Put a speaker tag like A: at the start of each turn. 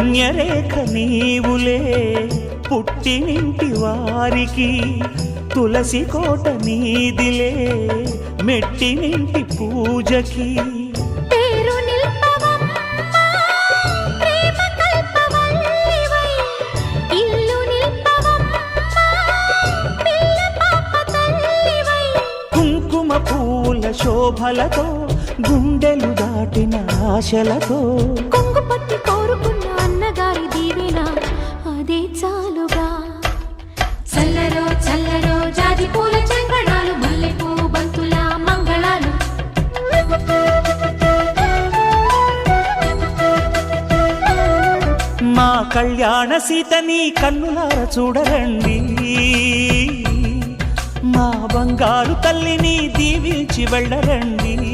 A: పుణ్యరేఖ నీవులే పుట్టినింటి వారికి, తులసి కోట నీదిలే మెట్టినింటి పూజకి. కుంకుమ పూల శోభలతో గుండెలు దాటిన ఆశలతో,
B: కొంగు పట్టి కోరుకున్న అన్నగారి దీవెన అదే చాలుగా. చల్లరో చల్లరో జాజి పూల చంగడాలు, మల్లెపూ బంతుల మంగళాలు.
A: మా కళ్యాణ సీతని కన్నులార చూడరండి, మా బంగారు తల్లిని దీవించి వెళ్ళరండి.